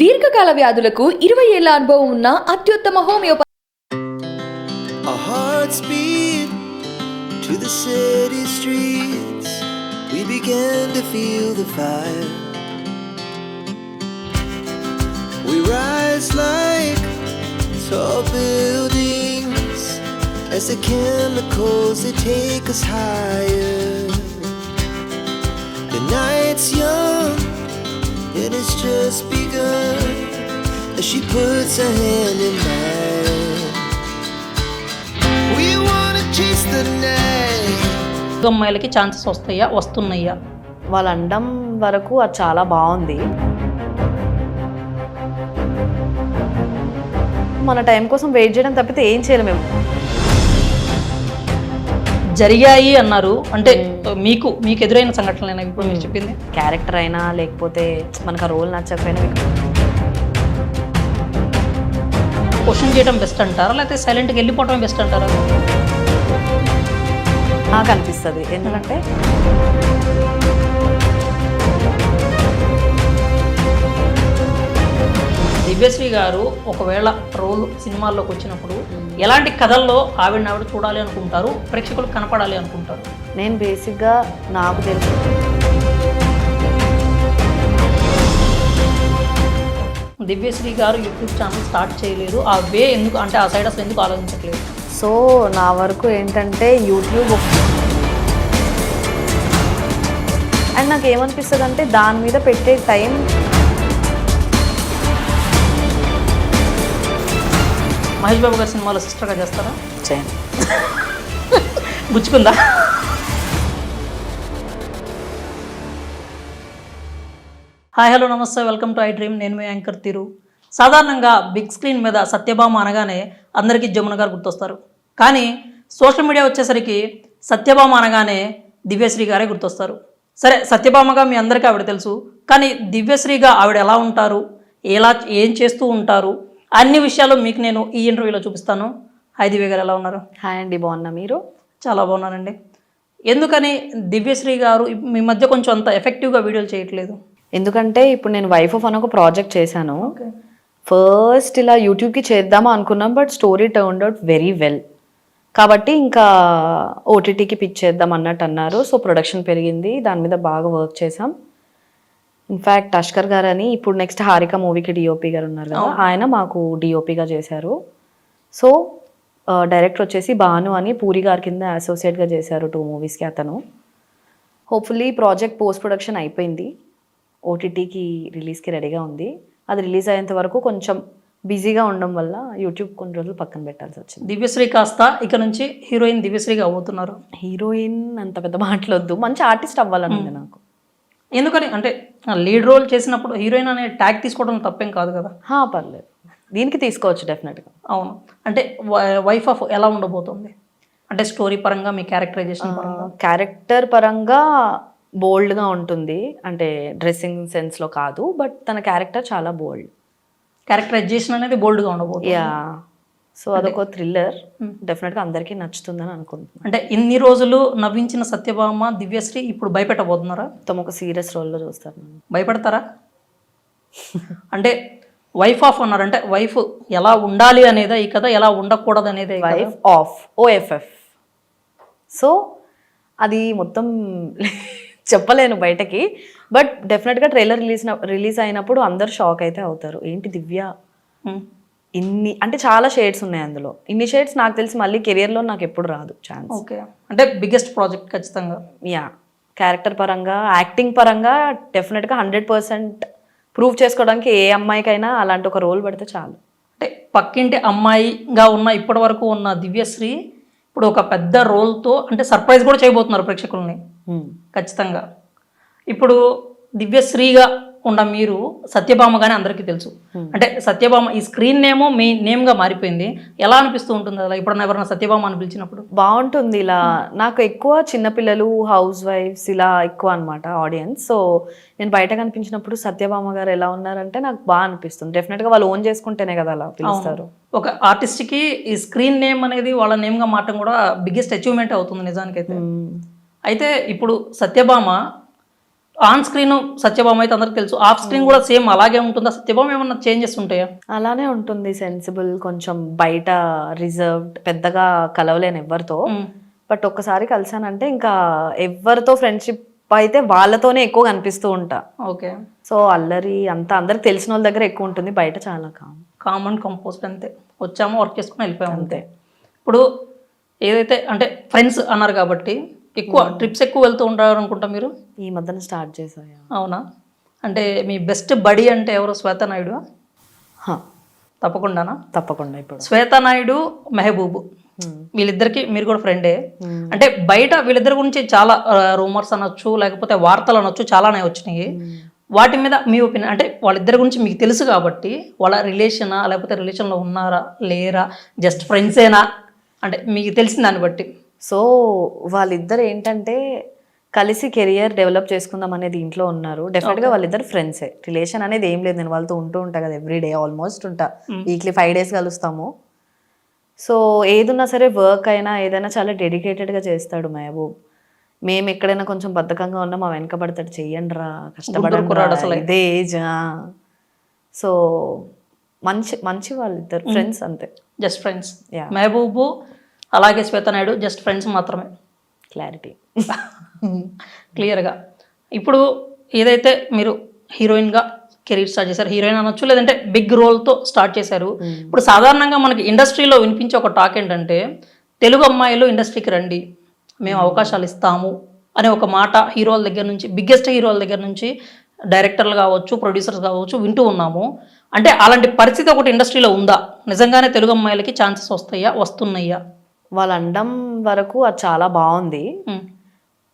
దీర్ఘకాల వ్యాధులకు 20 ఏళ్ల అనుభవం ఉన్న అత్యుత్తమ homeopathy. Our hearts beat to the city streets. We began to feel the fire. We rise like tall buildings as the chemicals they take us higher. The night's young and it's just begun as she puts her hand in mine. We wanna chase the night. అమ్మాయిలకి chances వస్తున్నాయా? వాళ్ళ అండం వరకు అది చాలా బాగుంది. మన time కోసం వెయిట్ చేయడం తప్పితే ఏం చేయలేము మేము. జరిగాయి అన్నారు అంటే మీకు ఎదురైన సంఘటనలు ఇప్పుడు మీరు చెప్పింది క్యారెక్టర్ అయినా లేకపోతే మనకు ఆ రోల్ నచ్చకపోయినా క్వశ్చన్ చేయడం బెస్ట్ అంటారా లేకపోతే సైలెంట్గా వెళ్ళిపోవడం బెస్ట్ అంటారా? నాకు అనిపిస్తుంది. ఎందుకంటే దివ్యశ్రీ గారు ఒకవేళ రోల్ సినిమాల్లోకి వచ్చినప్పుడు ఎలాంటి కథల్లో ఆవిడ చూడాలి అనుకుంటారు, ప్రేక్షకులు కనపడాలి అనుకుంటారు? నేను బేసిక్గా నాకు తెలుసు దివ్యశ్రీ గారు యూట్యూబ్ ఛానల్ స్టార్ట్ చేయలేదు, ఆ వే ఎందుకు అంటే ఆ సైడ్ అసలు ఎందుకు ఆలోచించట్లేదు? సో నా వరకు ఏంటంటే యూట్యూబ్ అండ్ నాకు ఏమనిపిస్తుంది అంటే దాని మీద పెట్టే టైం మహేష్ బాబు గారి సినిమాలో సిస్టర్గా చేస్తారా? చేయండి. గుచ్చుకుందా? హాయ్ హలో నమస్తే, వెల్కమ్ టు ఐ డ్రీమ్. నేను మీ యాంకర్ తిరు. సాధారణంగా బిగ్ స్క్రీన్ మీద సత్యభామ అనగానే అందరికీ జమున గారు గుర్తొస్తారు. కానీ సోషల్ మీడియా వచ్చేసరికి సత్యభామ అనగానే దివ్యశ్రీ గారే గుర్తొస్తారు. సరే, సత్యభామగా మీ అందరికీ ఆవిడ తెలుసు, కానీ దివ్యశ్రీగా ఆవిడ ఎలా ఉంటారు, ఏం చేస్తూ ఉంటారు అన్ని విషయాలు మీకు నేను ఈ ఇంటర్వ్యూలో చూపిస్తాను. హాయ్ దివ్య గారు, ఎలా ఉన్నారు? హాయ్ అండి, బాగున్నా. మీరు? చాలా బాగున్నానండి. ఎందుకని దివ్యశ్రీ గారు మీ మధ్య కొంచెం అంత ఎఫెక్టివ్గా వీడియోలు చేయట్లేదు? ఎందుకంటే ఇప్పుడు నేను వైఫ్ ఆఫ్ అని ఒక ప్రాజెక్ట్ చేశాను. ఫస్ట్ ఇలా యూట్యూబ్కి చేద్దామా అనుకున్నాం, but story turned out very well. కాబట్టి ఇంకా ఓటీటీకి పిచ్ చేద్దాం అన్నట్టు అన్నారు. సో ప్రొడక్షన్ పెరిగింది, దాని మీద బాగా వర్క్ చేసాం. ఇన్ఫ్యాక్ట్ అష్కర్ గారు అని ఇప్పుడు నెక్స్ట్ హారిక మూవీకి డిఓపి గారు ఉన్నారు కదా, ఆయన మాకు డిఓపిగా చేశారు. సో డైరెక్టర్ వచ్చేసి భాను అని పూరి గారి కింద అసోసియేట్గా చేశారు 2 మూవీస్కి అతను. హోప్ఫుల్లీ ప్రాజెక్ట్ పోస్ట్ ప్రొడక్షన్ అయిపోయింది, ఓటీటీకి రిలీజ్కి రెడీగా ఉంది. అది రిలీజ్ అయ్యేంత వరకు కొంచెం బిజీగా ఉండడం వల్ల యూట్యూబ్ కొన్ని రోజులు పక్కన పెట్టాల్సి వచ్చింది. దివ్యశ్రీ కాస్త ఇక నుంచి హీరోయిన్ దివ్యశ్రీగా అవుతున్నారు. హీరోయిన్ అంత పెద్ద మాటలొద్దు, మంచి ఆర్టిస్ట్ అవ్వాలని ఉంది నాకు. ఎందుకని అంటే లీడ్ రోల్ చేసినప్పుడు హీరోయిన్ అనే ట్యాగ్ తీసుకోవడం తప్పేం కాదు కదా? పర్లేదు, దీనికి తీసుకోవచ్చు డెఫినెట్గా. అవును. అంటే వైఫ్ ఆఫ్ ఎలా ఉండబోతుంది అంటే స్టోరీ పరంగా మీ క్యారెక్టరైజేషన్ పరంగా? క్యారెక్టర్ పరంగా బోల్డ్గా ఉంటుంది, అంటే డ్రెస్సింగ్ సెన్స్లో కాదు, బట్ తన క్యారెక్టర్ చాలా బోల్డ్. క్యారెక్టరైజేషన్ అనేది బోల్డ్గా ఉండబోతుంది. యా, సో అదొక థ్రిల్లర్, డెఫినెట్గా అందరికీ నచ్చుతుందని అనుకుంటున్నాను. అంటే ఇన్ని రోజులు నవ్వించిన సత్యభామ దివ్యశ్రీ ఇప్పుడు భయపెట్టబోతున్నారా? తమ ఒక సీరియస్ రోల్లో చూస్తారు. భయపడతారా? అంటే వైఫ్ ఆఫ్ అన్నారు అంటే వైఫ్ ఎలా ఉండాలి అనేదా ఈ కథ, ఎలా ఉండకూడదు అనేదే? Wife of, OFF. సో అది మొత్తం చెప్పలేను బయటకి, బట్ డెఫినెట్గా ట్రైలర్ రిలీజ్ అయినప్పుడు అందరు షాక్ అయితే అవుతారు. ఏంటి దివ్య ఇన్ని, అంటే చాలా షేడ్స్ ఉన్నాయి అందులో. ఇన్ని షేడ్స్ నాకు తెలిసి మళ్ళీ కెరియర్లో నాకు ఎప్పుడు రాదు ఛాన్స్. ఓకే, అంటే బిగ్గెస్ట్ ప్రాజెక్ట్ ఖచ్చితంగా. యా, క్యారెక్టర్ పరంగా, యాక్టింగ్ పరంగా డెఫినెట్గా 100% ప్రూవ్ చేసుకోవడానికి ఏ అమ్మాయికైనా అలాంటి ఒక రోల్ పడితే చాలు. అంటే పక్కింటి అమ్మాయిగా ఉన్న ఇప్పటి వరకు ఉన్న దివ్యశ్రీ ఇప్పుడు ఒక పెద్ద రోల్తో అంటే సర్ప్రైజ్ కూడా చేయబోతున్నారు ప్రేక్షకుల్ని ఖచ్చితంగా. ఇప్పుడు దివ్యశ్రీగా ఉన్న మీరు సత్యభామగానే అందరికీ తెలుసు. అంటే సత్యభామ ఈ స్క్రీన్ నేమో మీ నేమ్గా మారిపోయింది. ఎలా అనిపిస్తూ ఉంటుంది అలా ఇప్పుడు ఎవరైనా సత్యభామ అని పిలిచినప్పుడు? బాగుంటుంది. ఇలా నాకు ఎక్కువ చిన్నపిల్లలు, హౌస్ వైఫ్స్ ఇలా ఎక్కువ అనమాట ఆడియన్స్. సో నేను బయట కనిపించినప్పుడు సత్యభామ గారు ఎలా ఉన్నారంటే నాకు బాగా అనిపిస్తుంది. డెఫినెట్గా వాళ్ళు ఓన్ చేసుకుంటేనే కదా అలా పిలుస్తారు. ఒక ఆర్టిస్ట్కి ఈ స్క్రీన్ నేమ్ అనేది వాళ్ళ నేమ్గా మారడం కూడా బిగ్గెస్ట్ అచీవ్మెంట్ అవుతుంది నిజానికైతే. అయితే ఇప్పుడు సత్యభామ ఆన్ స్క్రీన్ సత్యభామ అయితే అందరికి తెలుసు, ఆఫ్ స్క్రీన్ కూడా సేమ్ అలాగే ఉంటుందా? సత్యభామ ఏమన్నా చేంజెస్ ఉంటాయా? అలానే ఉంటుంది, సెన్సిబుల్, కొంచెం బయట రిజర్వ్డ్, పెద్దగా కలవలేను ఎవరితో. బట్ ఒక్కసారి కలిసానంటే ఇంకా ఎవరితో ఫ్రెండ్షిప్ అయితే వాళ్ళతోనే ఎక్కువ కనిపిస్తూ ఉంటా. ఓకే. సో అల్లరి అంతా అందరికి తెలిసిన వాళ్ళ దగ్గర ఎక్కువ ఉంటుంది, బయట చాలా కామన్ కంపోస్ట్ అంతే, వచ్చామో వర్క్ చేసుకుని వెళ్ళిపోయాము అంతే. ఇప్పుడు ఏదైతే అంటే ఫ్రెండ్స్ అన్నారు కాబట్టి ఎక్కువ ట్రిప్స్ ఎక్కువ వెళ్తూ ఉంటారు అనుకుంటా మీరు? ఈ మధ్యన స్టార్ట్ చేసాయా? అవునా? అంటే మీ బెస్ట్ బడీ అంటే ఎవరు? శ్వేతా నాయుడు? తప్పకుండానా? తప్పకుండా. ఇప్పుడు శ్వేతా నాయుడు, మెహబూబ్, వీళ్ళిద్దరికి మీరు కూడా ఫ్రెండే. అంటే బయట వీళ్ళిద్దరి గురించి చాలా రూమర్స్ అనొచ్చు, లేకపోతే వార్తలు అనొచ్చు, చాలానే వచ్చినాయి. వాటి మీద మీ ఒపీనియన్, అంటే వాళ్ళిద్దరి గురించి మీకు తెలుసు కాబట్టి వాళ్ళ రిలేషనా, లేకపోతే రిలేషన్లో ఉన్నారా లేరా, జస్ట్ ఫ్రెండ్సేనా, అంటే మీకు తెలిసిన దాన్ని బట్టి. సో వాళ్ళిద్దరు ఏంటంటే కలిసి కెరియర్ డెవలప్ చేసుకుందాం అనేది ఇంట్లో ఉన్నారు. డెఫినెట్గా వాళ్ళిద్దరు ఫ్రెండ్సే, రిలేషన్ అనేది ఏం లేదు. నేను వాళ్ళతో ఉంటా కదా, ఎవ్రీడే ఆల్మోస్ట్ ఉంటా, వీక్లీ 5 days కలుస్తాము. సో ఏదున్నా సరే, వర్క్ అయినా ఏదైనా చాలా డెడికేటెడ్గా చేస్తాడు మహబూబ్. మేము ఎక్కడైనా కొంచెం బద్ధకంగా ఉన్నా మా వెనక పడతాడు, చెయ్యండి రా, కష్టపడాడు, ఇదే ఏజ్. సో మంచి వాళ్ళిద్దరు ఫ్రెండ్స్ అంతే, జస్ట్ ఫ్రెండ్స్. మెహబూబ్ అలాగే శ్వేతా నాయుడు జస్ట్ ఫ్రెండ్స్ మాత్రమే. క్లారిటీ క్లియర్గా. ఇప్పుడు ఏదైతే మీరు హీరోయిన్గా కెరీర్ స్టార్ట్ చేశారు, హీరోయిన్ అనొచ్చు, లేదంటే బిగ్ రోల్తో స్టార్ట్ చేశారు. ఇప్పుడు సాధారణంగా మనకి ఇండస్ట్రీలో వినిపించే ఒక టాక్ ఏంటంటే, తెలుగు అమ్మాయిలు ఇండస్ట్రీకి రండి, మేము అవకాశాలు ఇస్తాము అనే ఒక మాట హీరోల దగ్గర నుంచి, బిగ్గెస్ట్ హీరోల దగ్గర నుంచి, డైరెక్టర్లు కావచ్చు, ప్రొడ్యూసర్స్ కావచ్చు వింటూ ఉన్నాము. అంటే అలాంటి పరిస్థితి ఒకటి ఇండస్ట్రీలో ఉందా? నిజంగానే తెలుగు అమ్మాయిలకి ఛాన్సెస్ వస్తున్నాయా? వాళ్ళు అనడం వరకు అది చాలా బాగుంది.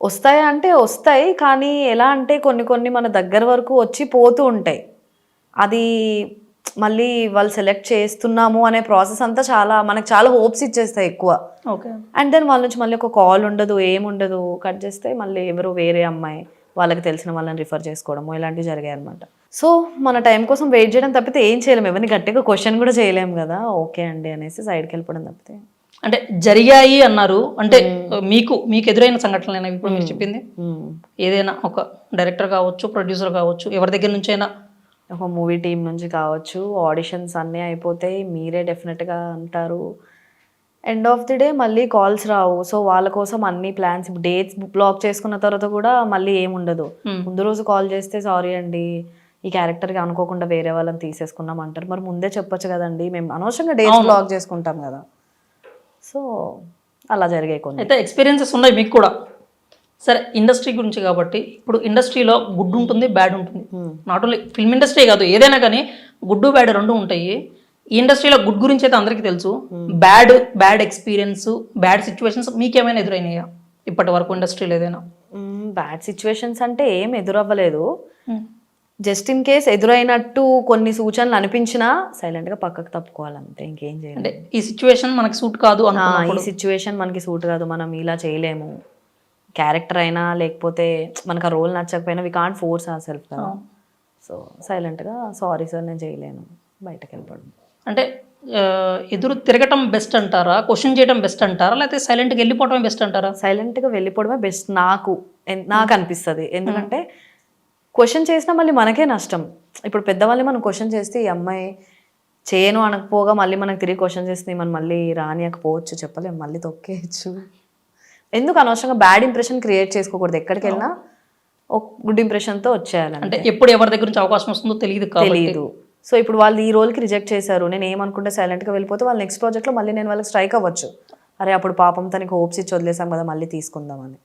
వస్తాయి అంటే వస్తాయి, కానీ ఎలా అంటే కొన్ని మన దగ్గర వరకు వచ్చి పోతూ ఉంటాయి. అది మళ్ళీ వాళ్ళు సెలెక్ట్ చేస్తున్నాము అనే ప్రాసెస్ అంతా మనకు చాలా హోప్స్ ఇచ్చేస్తాయి ఎక్కువ. ఓకే. అండ్ దెన్ వాళ్ళ నుంచి మళ్ళీ ఒక కాల్ ఉండదు, ఏముండదు, కట్ చేస్తే మళ్ళీ ఎవరు వేరే అమ్మాయి వాళ్ళకి తెలిసిన వాళ్ళని రిఫర్ చేసుకోవడము ఇలాంటివి జరిగాయి అనమాట. సో మన టైం కోసం వెయిట్ చేయడం తప్పితే ఏం చేయలేము, ఎవరిని గట్టిగా క్వశ్చన్ కూడా చేయలేము కదా. ఓకే అండి అనేసి సైడ్కి వెళ్ళిపోవడం తప్పితే. అంటే జరిగాయి అన్నారు, అంటే మీకు ఎదురైన సంఘటనలు ఇప్పుడు మీరు చెప్పింది ఏదైనా ఒక డైరెక్టర్ కావచ్చు, ప్రొడ్యూసర్ కావచ్చు, ఎవరి దగ్గర నుంచి అయినా, ఒక మూవీ టీం నుంచి కావచ్చు, ఆడిషన్స్ అన్నీ అయిపోతాయి, మీరే డెఫినెట్గా అంటారు, ఎండ్ ఆఫ్ ది డే మళ్ళీ కాల్స్ రావు. సో వాళ్ళ కోసం అన్ని ప్లాన్స్, డేట్స్ బ్లాక్ చేసుకున్న తర్వాత కూడా మళ్ళీ ఏముండదు. ముందు రోజు కాల్ చేస్తే సారీ అండి, ఈ క్యారెక్టర్కి అనుకోకుండా వేరే వాళ్ళని తీసేసుకున్నాం అంటారు. మరి ముందే చెప్పొచ్చు కదండి, మేము అనవసరంగా డేట్స్ బ్లాక్ చేసుకుంటాం కదా. సో అలా జరిగాయి కొన్ని. అయితే ఎక్స్పీరియన్సెస్ ఉన్నాయి మీకు కూడా. సరే, ఇండస్ట్రీ గురించి కాబట్టి, ఇప్పుడు ఇండస్ట్రీలో గుడ్ ఉంటుంది, బ్యాడ్ ఉంటుంది. నాట్ ఓన్లీ ఫిల్మ్ ఇండస్ట్రీ కాదు, ఏదైనా కానీ గుడ్ బ్యాడ్ రెండు ఉంటాయి. ఈ ఇండస్ట్రీలో గుడ్ గురించి అయితే అందరికీ తెలుసు, బ్యాడ్ ఎక్స్పీరియన్స్, బ్యాడ్ సిచ్యువేషన్స్ మీకేమైనా ఎదురైనాయా ఇప్పటి వరకు ఇండస్ట్రీలో? ఏదైనా బ్యాడ్ సిచ్యువేషన్స్ అంటే ఏం ఎదురవ్వలేదు. జస్ట్ ఇన్ కేస్ ఎదురైనట్టు కొన్ని సూచనలు అనిపించినా సైలెంట్గా పక్కకు తప్పుకోవాలంతే, ఇంకేం చేయాలి. ఈ సిచ్యువేషన్ మనకి సూట్ కాదు, ఈ సిచ్యువేషన్ మనకి సూట్ కాదు, మనం ఇలా చేయలేము, క్యారెక్టర్ అయినా లేకపోతే మనకు ఆ రోల్ నచ్చకపోయినా we can't force our self కదా. సో సైలెంట్గా సారీ సార్ నేను చేయలేను, బయటకు వెళ్ళిపోవడం. అంటే ఎదురు తిరగటం బెస్ట్ అంటారా, క్వశ్చన్ చేయడం బెస్ట్ అంటారా, లేకపోతే సైలెంట్గా వెళ్ళిపోవడమే బెస్ట్ అంటారా? సైలెంట్గా వెళ్ళిపోవడమే బెస్ట్ నాకు అనిపిస్తుంది. ఎందుకంటే క్వశ్చన్ చేసినా మళ్ళీ మనకే నష్టం. ఇప్పుడు పెద్దవాళ్ళని మనం క్వశ్చన్ చేస్తే ఈ అమ్మాయి చేయను అనకపోగా మళ్ళీ మనకు తిరిగి క్వశ్చన్ చేస్తే మనం మళ్ళీ రానియకపోవచ్చు, చెప్పలేము, మళ్ళీ తొక్కేయచ్చు. ఎందుకు అనవసరంగా బ్యాడ్ ఇంప్రెషన్ క్రియేట్ చేసుకోకూడదు. ఎక్కడికి వెళ్ళినా ఒక గుడ్ ఇంప్రెషన్తో వచ్చేయాలి. అంటే ఎప్పుడు ఎవరి దగ్గర నుంచి అవకాశం వస్తుందో తెలియదు. సో ఇప్పుడు వాళ్ళు ఈ రోల్కి రిజెక్ట్ చేశారు, నేను ఏమనుకుంటే సైలెంట్గా వెళ్ళిపోతే వాళ్ళు నెక్స్ట్ ప్రాజెక్ట్లో మళ్ళీ నేను వాళ్ళకి స్ట్రైక్ అవ్వచ్చు, అరే అప్పుడు పాపం తనకి హోప్స్ ఇచ్చి వదిలేసాం కదా, మళ్ళీ తీసుకుందామని.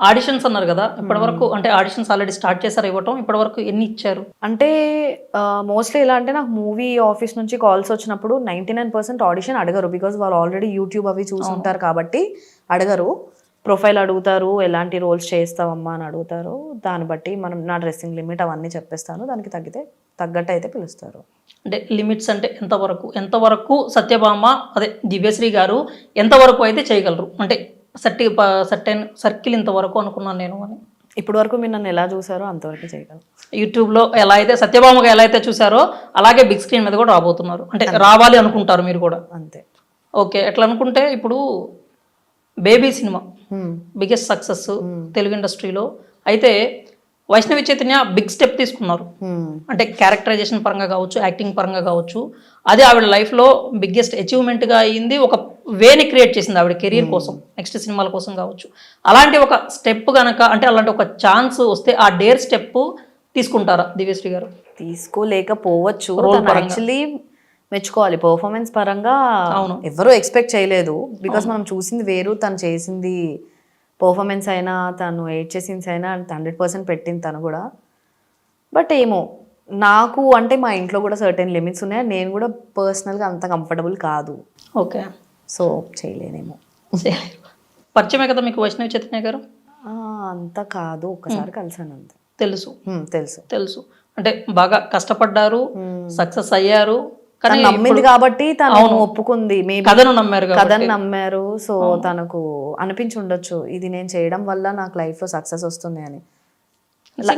ఆడిషన్స్ అన్నారు కదా, ఇప్పటివరకు అంటే ఆడిషన్స్ ఆల్రెడీ స్టార్ట్ చేశారు ఇవ్వటం, ఇప్పటివరకు ఎన్ని ఇచ్చారు? అంటే మోస్ట్లీ ఎలా అంటే నాకు మూవీ ఆఫీస్ నుంచి కాల్స్ వచ్చినప్పుడు 99% ఆడిషన్ అడగరు, బికాజ్ వాళ్ళు ఆల్రెడీ యూట్యూబ్ అవి చూసుంటారు కాబట్టి అడగరు. ప్రొఫైల్ అడుగుతారు, ఎలాంటి రోల్స్ చేస్తావమ్మా అని అడుగుతారు, దాన్ని బట్టి మనం నా డ్రెస్సింగ్ లిమిట్ అవన్నీ చెప్పేస్తాను, దానికి తగ్గట్టు అయితే పిలుస్తారు. అంటే లిమిట్స్ అంటే ఎంతవరకు సత్యభామ అదే దివ్యశ్రీ గారు ఎంతవరకు అయితే చేయగలరు? అంటే సర్టెన్ సర్కిల్ ఇంతవరకు అనుకున్నాను నేను అని. ఇప్పటి వరకు మీరు నన్ను ఎలా చూసారో అంతవరకు చేయగలరు. యూట్యూబ్లో ఎలా అయితే సత్యభామగా ఎలా అయితే చూసారో అలాగే బిగ్ స్క్రీన్ మీద కూడా రాబోతున్నారు, అంటే రావాలి అనుకుంటారు మీరు కూడా అంతే. ఓకే, ఎట్లా అనుకుంటే ఇప్పుడు baby cinema biggest success Telugu ఇండస్ట్రీలో. అయితే వైష్ణవి చైతన్య బిగ్ స్టెప్ తీసుకున్నారు. అంటే క్యారెక్టరైజేషన్ పరంగా కావచ్చు, యాక్టింగ్ పరంగా కావచ్చు, అది ఆవిడ లైఫ్లో బిగ్గెస్ట్ అచీవ్మెంట్గా అయ్యింది. ఒక వేని క్రియేట్ చేసింది ఆవిడ కెరీర్ కోసం, నెక్స్ట్ సినిమాల కోసం కావచ్చు. అలాంటి ఒక స్టెప్ కనుక, అంటే అలాంటి ఒక ఛాన్స్ వస్తే ఆ డేర్ స్టెప్ తీసుకుంటారా దివ్యశ్రీ గారు? తీసుకోలేకపోవచ్చు. యాక్చువల్లీ మెచ్చుకోవాలి, పర్ఫార్మెన్స్ పరంగా ఎవరు ఎక్స్పెక్ట్ చేయలేదు. బికాస్ మనం చూసింది వేరు, తను చేసింది పర్ఫార్మెన్స్ అయినా, తను ఎయిట్ చేసింది అయినా 100% పెట్టింది తను కూడా. బట్ ఏమో నాకు అంటే మా ఇంట్లో కూడా సర్టెన్ లిమిట్స్ ఉన్నాయి, నేను కూడా పర్సనల్గా అంత కంఫర్టబుల్ కాదు. ఓకే, సో చేయలేనేమో. పరిచయమే కదా మీకు వైష్ణవి చైతన్య గారు? అంత కాదు, ఒక్కసారి కలిసాను అంతే. తెలుసు తెలుసు తెలుసు. అంటే బాగా కష్టపడ్డారు, సక్సెస్ అయ్యారు, తను నమ్మింది కాబట్టి తను ఒప్పుకుంది. కథను నమ్మారు, కథను నమ్మారు. సో తనకు అనిపించి ఉండొచ్చు ఇది నేను చేయడం వల్ల నాకు లైఫ్ లో సక్సెస్ వస్తుంది అని.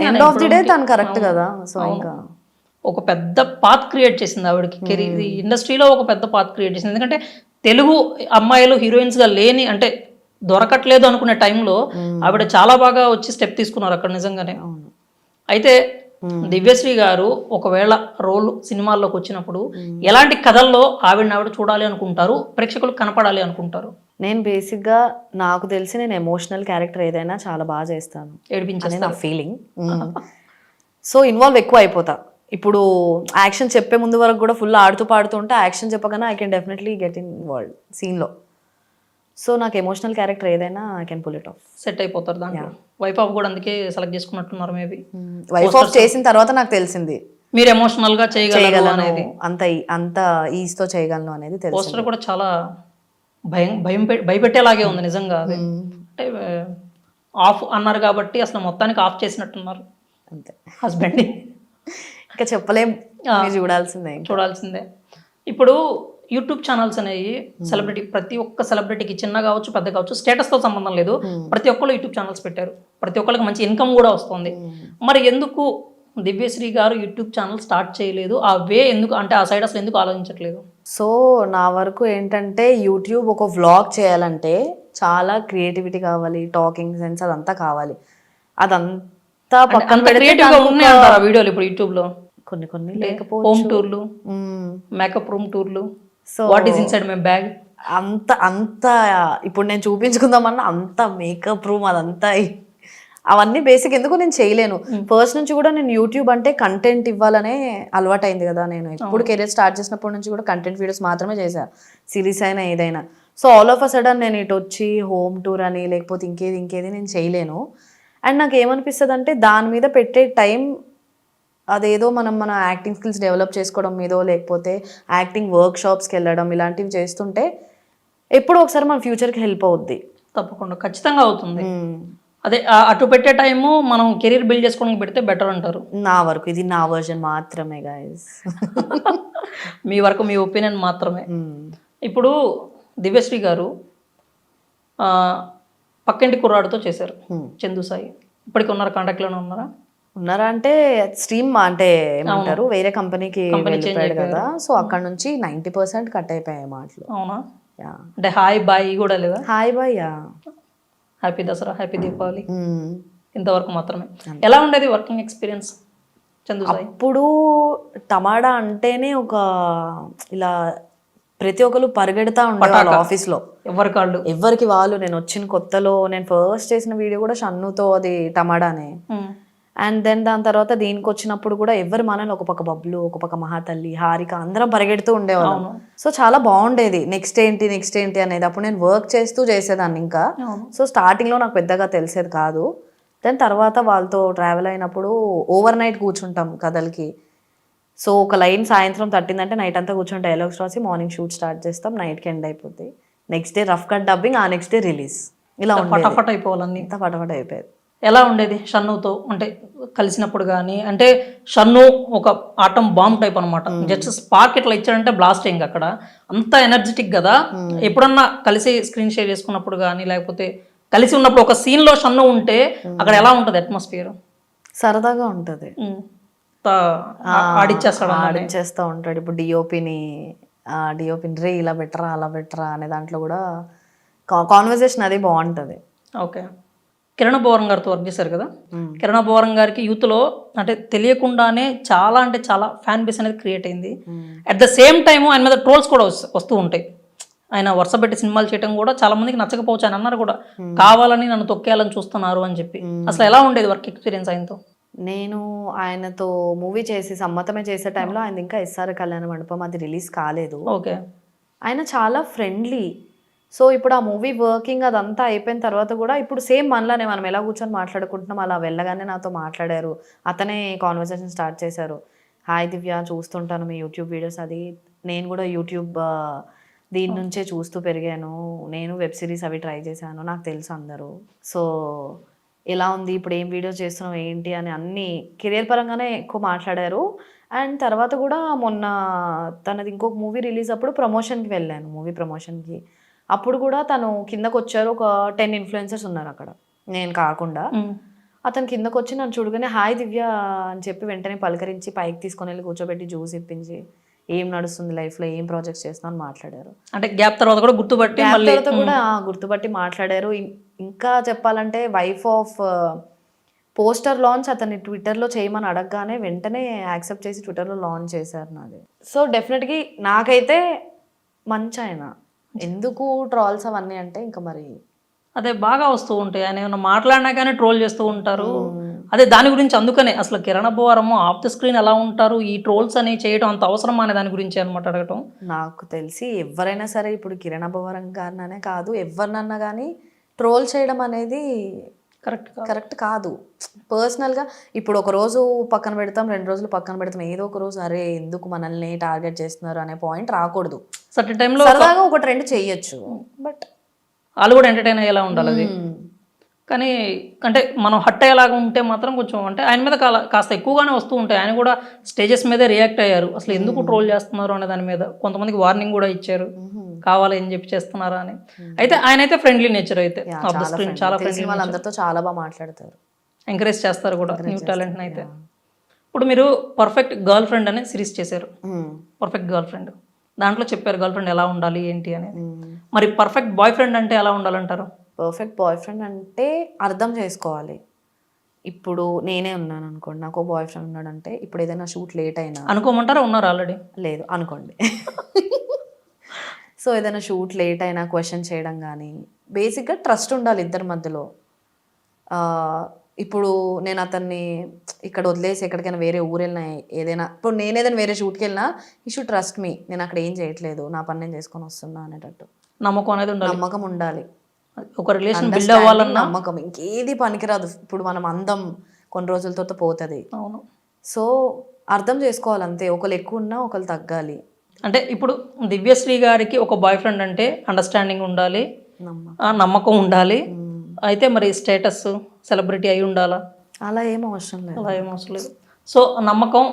ఎండ్ ఆఫ్ ది డే తను కరెక్ట్ కదా. సో ఇంకా ఒక పెద్ద పాత్ క్రియేట్ చేసింది ఆవిడకి, కెరీర్ ఇండస్ట్రీలో ఒక పెద్ద పాత్ క్రియేట్ చేసింది. ఎందుకంటే తెలుగు అమ్మాయిలు హీరోయిన్స్ గా లేని, అంటే దొరకట్లేదు అనుకునే టైంలో ఆవిడ చాలా బాగా వచ్చి స్టెప్ తీసుకున్నారు అక్కడ నిజంగానే. అయితే దివ్యశ్రీ గారు ఒకవేళ రోల్ సినిమాల్లోకి వచ్చినప్పుడు ఎలాంటి కథల్లో ఆవిడ చూడాలి అనుకుంటారు, ప్రేక్షకులు కనపడాలి అనుకుంటారు? నేను బేసిక్గా నాకు తెలిసి నేను ఎమోషనల్ క్యారెక్టర్ ఏదైనా చాలా బాగా చేస్తాను, ఏడిపించేది నా ఫీలింగ్. సో ఇన్వాల్వ్ ఎక్కువ అయిపోతా. ఇప్పుడు యాక్షన్ చెప్పే ముందు వరకు కూడా ఫుల్ ఆడుతూ పాడుతూ ఉంటే, యాక్షన్ చెప్పగానే I can definitely get in world సీన్లో. సో నాకు ఎమోషనల్ క్యారెక్టర్ ఏదైనా I can pull it off. Set అయిపోతారు దాంట్లో. వైఫ్ ఆఫ్ కూడా అందుకే సెలెక్ట్ చేసుకున్నట్టున్నారు మేబీ. వైఫ్ ఆఫ్ చేసిన తర్వాత నాకు తెలిసింది మీరు ఎమోషనల్ గా చేయగలరు అనేది, అంత ఈజ్ తో చేయగలను అనేది తెలిసింది. పోస్టర్ కూడా చాలా భయపెట్టేలాగే ఉంది నిజంగా. అది అంటే ఆఫ్ అన్నారు కాబట్టి అసలు మొత్తానికి ఆఫ్ చేసినట్టున్నారు అంతే. హస్బెండ్ ఇంకా చెప్పలేం, చూడాల్సిందే. ఇప్పుడు యూట్యూబ్ ఛానల్స్ అనేవి సెలబ్రిటీ, ప్రతి ఒక్క సెలబ్రిటీకి చిన్న కావచ్చు పెద్ద కావచ్చు స్టేటస్తో సంబంధం లేదు, ప్రతి ఒక్కళ్ళు యూట్యూబ్ ఛానల్స్ పెట్టారు, ప్రతి ఒక్కరికి మంచి ఇన్కమ్ కూడా వస్తుంది. మరి ఎందుకు దివ్యశ్రీ గారు యూట్యూబ్ ఛానల్ స్టార్ట్ చేయలేదు? ఆ వే ఎందుకు, అంటే ఆ సైడ్ అసలు ఎందుకు ఆలోచించట్లేదు? సో నా వరకు ఏంటంటే యూట్యూబ్ ఒక వ్లాగ్ చేయాలంటే చాలా క్రియేటివిటీ కావాలి, టాకింగ్ సెన్స్ అదంతా కావాలి. అదంతా పక్కన పెడితే వీడియోలు ఇప్పుడు యూట్యూబ్ లో కొన్ని లేకపోతే హోమ్ టూర్లు, మేకప్ రూమ్ టూర్లు, so what is inside my bag, అంత ఇప్పుడు నేను చూపించుకుందామన్నా అంత మేకప్ రూమ్ అదంతా, అవన్నీ బేసిక్ ఎందుకు నేను చేయలేను. ఫస్ట్ నుంచి కూడా నేను యూట్యూబ్ అంటే కంటెంట్ ఇవ్వాలనే అలవాటైంది కదా. నేను ఎప్పుడు కెరీర్ స్టార్ట్ చేసినప్పటి నుంచి కూడా కంటెంట్ వీడియోస్ మాత్రమే చేశాను, సిరీస్ అయినా ఏదైనా. So all of a sudden నేను ఇటు వచ్చి హోమ్ టూర్ అని లేకపోతే ఇంకేది నేను చేయలేను. అండ్ నాకు ఏమనిపిస్తుంది అంటే దాని మీద పెట్టే టైం అదేదో మన యాక్టింగ్ స్కిల్స్ డెవలప్ చేసుకోవడం మీదో లేకపోతే యాక్టింగ్ వర్క్ షాప్స్కి వెళ్ళడం ఇలాంటివి చేస్తుంటే ఎప్పుడో ఒకసారి మన ఫ్యూచర్కి హెల్ప్ అవుద్ది. తప్పకుండా ఖచ్చితంగా అవుతుంది. అదే అటు పెట్టే టైము మనం కెరీర్ బిల్డ్ చేసుకోవడానికి పెడితే బెటర్ అంటారు. నా వరకు ఇది నా వర్షన్ మాత్రమే గైస్. మీ వరకు మీ ఒపీనియన్ మాత్రమే. ఇప్పుడు దివ్యశ్రీ గారు పక్కింటి కుర్రాడితో చేశారు, చందు సాయి. ఇప్పటికి ఉన్నారా, కాంటాక్ట్లోనే ఉన్నారా అంటే స్ట్రీమ్ అంటే ఏమంటారు వేరే కంపెనీకి వెళ్ళిపోయాడు కదా. సో అక్కడ నుంచి 90% కట్ అయిపోయాయి మాటలు. అవునా? అంటే హాయ్ బాయ్ కూడా లేదా? Hi bye, happy Dasara, happy Deepavali, ఇంతవరకు మాత్రమే. ఎలా ఉండేది వర్కింగ్ ఎక్స్పీరియన్స్ చందు సాయి? అప్పుడు టమాటా అంటేనే ఒక ఇలా ప్రతి ఒక్కరు పరిగెడతా ఉండేవాళ్ళు ఆఫీస్లో, ఎవరికి వాళ్ళు. నేను వచ్చిన కొత్తలో నేను ఫస్ట్ చేసిన వీడియో కూడా షన్నుతో, అది టమాటానే. అండ్ దెన్ దాని తర్వాత దీనికి వచ్చినప్పుడు కూడా ఎవరు మనల్ని ఒక పక్క బబ్లు, ఒక పక్క మహాతల్లి, హారిక అందరం పరిగెడుతూ ఉండేవాళ్ళం. సో చాలా బాగుండేది. నెక్స్ట్ ఏంటి అనేది అప్పుడు నేను వర్క్ చేస్తూ చేసేదాన్ని ఇంకా. సో స్టార్టింగ్లో నాకు పెద్దగా తెలిసేది కాదు. దెన్ తర్వాత వాళ్ళతో ట్రావెల్ అయినప్పుడు ఓవర్ నైట్ కూర్చుంటాం కథలకి. సో ఒక లైన్ సాయంత్రం తట్టిందంటే నైట్ అంతా కూర్చొని డైలాగ్స్ రాసి మార్నింగ్ షూట్ స్టార్ట్ చేస్తాం, నైట్కి ఎండ్ అయిపోద్ది. Next day rough cut dubbing, ఆ నెక్స్ట్ డే రిలీజ్. ఇలా ఫటాఫట్ అయిపోవాలని ఇంత ఫటాఫట్ అయిపోయేది. ఎలా ఉండేది షన్నుతో అంటే కలిసినప్పుడు కానీ? అంటే షన్ను ఒక ఆటం బాంబ్ టైప్ అనమాట, జస్ట్ స్పార్క్ ఇట్లా ఇచ్చాడంటే బ్లాస్ట్ అయింది అక్కడ. అంత ఎనర్జెటిక్ కదా. ఎప్పుడన్నా కలిసి స్క్రీన్ షేర్ చేసుకున్నప్పుడు కానీ లేకపోతే కలిసి ఉన్నప్పుడు ఒక సీన్లో షన్ను ఉంటే అక్కడ ఎలా ఉంటుంది అట్మాస్ఫియర్? సరదాగా ఉంటుంది, ఆడిచ్చేస్తూ ఉంటాడు. ఇప్పుడు డిఓపిని రే ఇలా బెటరా అలా బెటరా అనే దాంట్లో కూడా కాన్వర్జేషన్ అది బాగుంటుంది. ఓకే, కిరణ్ బోరం గారితో వర్క్ చేశారు కదా. కిరణ్ బోరం గారికి యూత్లో అంటే తెలియకుండానే చాలా అంటే చాలా ఫ్యాన్ బేస్ అనేది క్రియేట్ అయింది. అట్ ద సేమ్ టైం ఆయన మీద ట్రోల్స్ కూడా వస్తూ ఉంటాయి. ఆయన వరుస పెట్టి సినిమాలు చేయడం కూడా చాలా మందికి నచ్చకపోవచ్చు. ఆయన అన్నారు కూడా కావాలని నన్ను తొక్కేయాలని చూస్తున్నారు అని చెప్పి. అసలు ఎలా ఉండేది వర్క్ ఎక్స్పీరియన్స్ ఆయనతో? నేను ఆయనతో మూవీ చేసి సమ్మతమే చేసే టైంలో ఆయన ఇంకా ఎస్ఆర్ కళ్యాణ మండపం అది రిలీజ్ కాలేదు. ఓకే. ఆయన చాలా ఫ్రెండ్లీ. సో ఇప్పుడు ఆ మూవీ వర్కింగ్ అదంతా అయిపోయిన తర్వాత కూడా ఇప్పుడు సేమ్ మనలానే మనం ఎలా కూర్చొని మాట్లాడుకుంటున్నాం అలా వెళ్ళగానే నాతో మాట్లాడారు. అతనే కాన్వర్సేషన్ స్టార్ట్ చేశారు. హాయ్ దివ్య, చూస్తుంటాను మీ యూట్యూబ్ వీడియోస్. అది నేను కూడా యూట్యూబ్ దీని నుంచే చూస్తూ పెరిగాను. నేను వెబ్ సిరీస్ అవి ట్రై చేశాను, నాకు తెలుసు అందరూ. సో ఎలా ఉంది ఇప్పుడు, ఏం వీడియోస్ చేస్తున్నావు ఏంటి అని అన్ని కెరియర్ పరంగానే ఎక్కువ మాట్లాడారు. అండ్ తర్వాత కూడా మొన్న తనది ఇంకొక మూవీ రిలీజ్ అప్పుడు ప్రమోషన్కి వెళ్ళాను, మూవీ ప్రమోషన్కి. అప్పుడు కూడా తను కిందకు వచ్చారు. ఒక 10 ఇన్ఫ్లుయెన్సర్స్ ఉన్నారు అక్కడ, నేను కాకుండా. అతను కిందకు వచ్చి నన్ను చూడగానే హాయ్ దివ్య అని చెప్పి వెంటనే పలకరించి పైకి తీసుకొని వెళ్ళి కూర్చోబెట్టి జ్యూస్ ఇప్పించి ఏం నడుస్తుంది లైఫ్లో, ఏం ప్రాజెక్ట్స్ చేస్తున్నావు అని మాట్లాడారు. అంటే గ్యాప్ తర్వాత కూడా గుర్తుపట్టి మాట్లాడారు. ఇంకా చెప్పాలంటే వైఫ్ ఆఫ్ పోస్టర్ లాంచ్ అతన్ని ట్విట్టర్లో చేయమని అడగగానే వెంటనే యాక్సెప్ట్ చేసి ట్విట్టర్లో లాంచ్ చేశారు నాది. సో డెఫినెట్గా నాకైతే మంచి ఆయన. ఎందుకు ట్రాల్స్ అవన్నీ అంటే ఇంకా మరి అదే బాగా వస్తూ ఉంటాయి. ఆయన ఏమైనా మాట్లాడినా కానీ ట్రోల్ చేస్తూ ఉంటారు. అదే దాని గురించి అందుకనే అసలు కిరణ్ బోరము ఆఫ్ ద స్క్రీన్ ఎలా ఉంటారు, ఈ ట్రోల్స్ అని చేయడం అంత అవసరం అనే దాని గురించి అనమాట అడగటం. నాకు తెలిసి ఎవరైనా సరే ఇప్పుడు కిరణ్ బోరం గారిననే కాదు, ఎవరినన్నా కానీ ట్రోల్ చేయడం అనేది కరెక్ట్ కాదు. పర్సనల్గా ఇప్పుడు ఒక రోజు పక్కన పెడతాం, 2 రోజులు పక్కన పెడతాం, ఏదో ఒక రోజు అరే ఎందుకు మనల్ని టార్గెట్ చేస్తున్నారు అనే పాయింట్ రాకూడదు. సర్టెన్ టైంలో సరదాగా ఒక ట్రెండ్ చేయొచ్చు, బట్ వాళ్ళు కూడా ఎంటర్టైన్ అయ్యేలా ఉండాలి అది. కానీ అంటే మనం హట్ అయ్యేలాగా ఉంటే మాత్రం కొంచెం అంటే ఆయన మీద కాస్త ఎక్కువగానే వస్తూ ఉంటాయి. ఆయన కూడా స్టేజెస్ మీదే రియాక్ట్ అయ్యారు. అసలు ఎందుకు ట్రోల్ చేస్తున్నారు అనే దాని మీద కొంతమందికి వార్నింగ్ కూడా ఇచ్చారు, కావాలి అని చెప్పి చేస్తున్నారా అని. అయితే ఆయన అయితే ఫ్రెండ్లీ నేచర్, అయితే ఆఫ్ ద స్క్రీన్ చాలా ఫ్రెండ్లీ, వాళ్ళందరితో చాలా బాగా మాట్లాడతారు, ఎంకరేజ్ చేస్తారు కూడా న్యూ టాలెంట్ని. అయితే ఇప్పుడు మీరు పర్ఫెక్ట్ గర్ల్ ఫ్రెండ్ అనే సిరీస్ చేశారు. పర్ఫెక్ట్ గర్ల్ ఫ్రెండ్ దాంట్లో చెప్పారు గర్ల్ ఫ్రెండ్ ఎలా ఉండాలి ఏంటి అనేది. మరి పర్ఫెక్ట్ బాయ్ ఫ్రెండ్ అంటే ఎలా ఉండాలంటారు? పర్ఫెక్ట్ బాయ్ ఫ్రెండ్ అంటే అర్థం చేసుకోవాలి. ఇప్పుడు నేనే ఉన్నాను అనుకోండి, నాకు బాయ్ ఫ్రెండ్ ఉన్నాడంటే ఇప్పుడు ఏదైనా షూట్ లేట్ అయినా అనుకోమంటారా? ఉన్నారు ఆల్రెడీ? లేదు అనుకోండి. సో ఏదైనా షూట్ లేట్ అయినా క్వశ్చన్ చేయడం కానీ, బేసిక్గా ట్రస్ట్ ఉండాలి ఇద్దరి మధ్యలో. ఇప్పుడు నేను అతన్ని ఇక్కడ వదిలేసి ఎక్కడికైనా వేరే ఊరు వెళ్ళినా, ఏదైనా ఇప్పుడు నేను ఏదైనా వేరే షూట్కి వెళ్ళినా ఈ షుడ్ ట్రస్ట్ మీ, నేను అక్కడ ఏం చేయట్లేదు, నా పని నేను చేసుకొని వస్తున్నా అనేటట్టు నమ్మకం అనేది ఉండాలి. నమ్మకం ఉండాలి. ఒక రిలేషన్ బిల్డ్ అవ్వాలన్నా నమ్మకం, ఇంకేది పనికిరాదు. ఇప్పుడు మనం అందం కొన్ని రోజుల తర్వాత పోతుంది. అవును. సో అర్థం చేసుకోవాలి అంతే, ఒకరు ఎక్కువ ఉన్నా ఒకరు తగ్గాలి. అంటే ఇప్పుడు దివ్యశ్రీ గారికి ఒక బాయ్ ఫ్రెండ్ అంటే అండర్స్టాండింగ్ ఉండాలి, నమ్మకం ఉండాలి. అయితే మరి స్టేటస్ సెలబ్రిటీ అయి ఉండాలా? అలా ఏం అవసరం లేదు. అలా ఏం అవసరం లేదు. సో నమ్మకం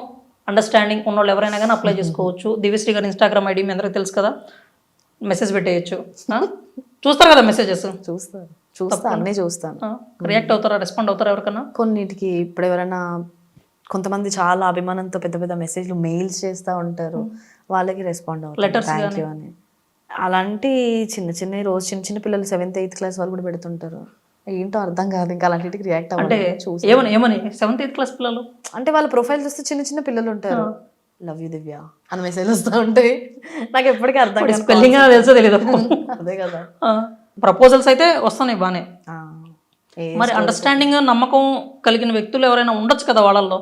అండర్స్టాండింగ్ ఉన్న వాళ్ళు ఎవరైనా కానీ అప్లై చేసుకోవచ్చు. దివ్యశ్రీ గారి ఇన్స్టాగ్రామ్ ఐడి మీ అందరికీ తెలుసు కదా, మెసేజ్ పెట్టేయచ్చు. చూస్తారు కదా మెసేజెస్? చూస్తాను, అన్నీ చూస్తాను. రియాక్ట్ అవుతారా, రెస్పాండ్ అవుతారా ఎవరికన్నా? కొన్నిటికి ఇప్పుడు ఎవరైనా కొంతమంది చాలా అభిమానంతో పెద్ద పెద్ద మెసేజ్లు మెయిల్స్ చేస్తూ ఉంటారు, వాళ్ళకి రెస్పాండ్ అవుతారు, లెటర్స్ థ్యాంక్ యూ అని. అలాంటి చిన్న చిన్న రోజు చిన్న చిన్న పిల్లలు 7th 8th క్లాస్ వాళ్ళు కూడా పెడుతుంటారు. ఏంటో అర్థం కాదు ఇంకా అలాంటికి రియాక్ట్ అంటే అవ్వాలి. ఏమని 7th 8th క్లాస్ పిల్లలు అంటే వాళ్ళ ప్రొఫైల్ చూస్తే చిన్న చిన్న పిల్లలు ఉంటారు, లవ్ యూ దివ్య అని మెసేజ్ వస్తూ ఉంటాయి. నాకు ఎప్పటికీ అర్థం కాదు, స్పెల్లింగ్ తెలుసో తెలియదు. అదే కదా. ప్రపోజల్స్ అయితే వస్తున్నాయి బానే. మరి అండర్స్టాండింగ్ నమ్మకం కలిగిన వ్యక్తులు ఎవరైనా ఉండొచ్చు కదా వాళ్ళల్లో,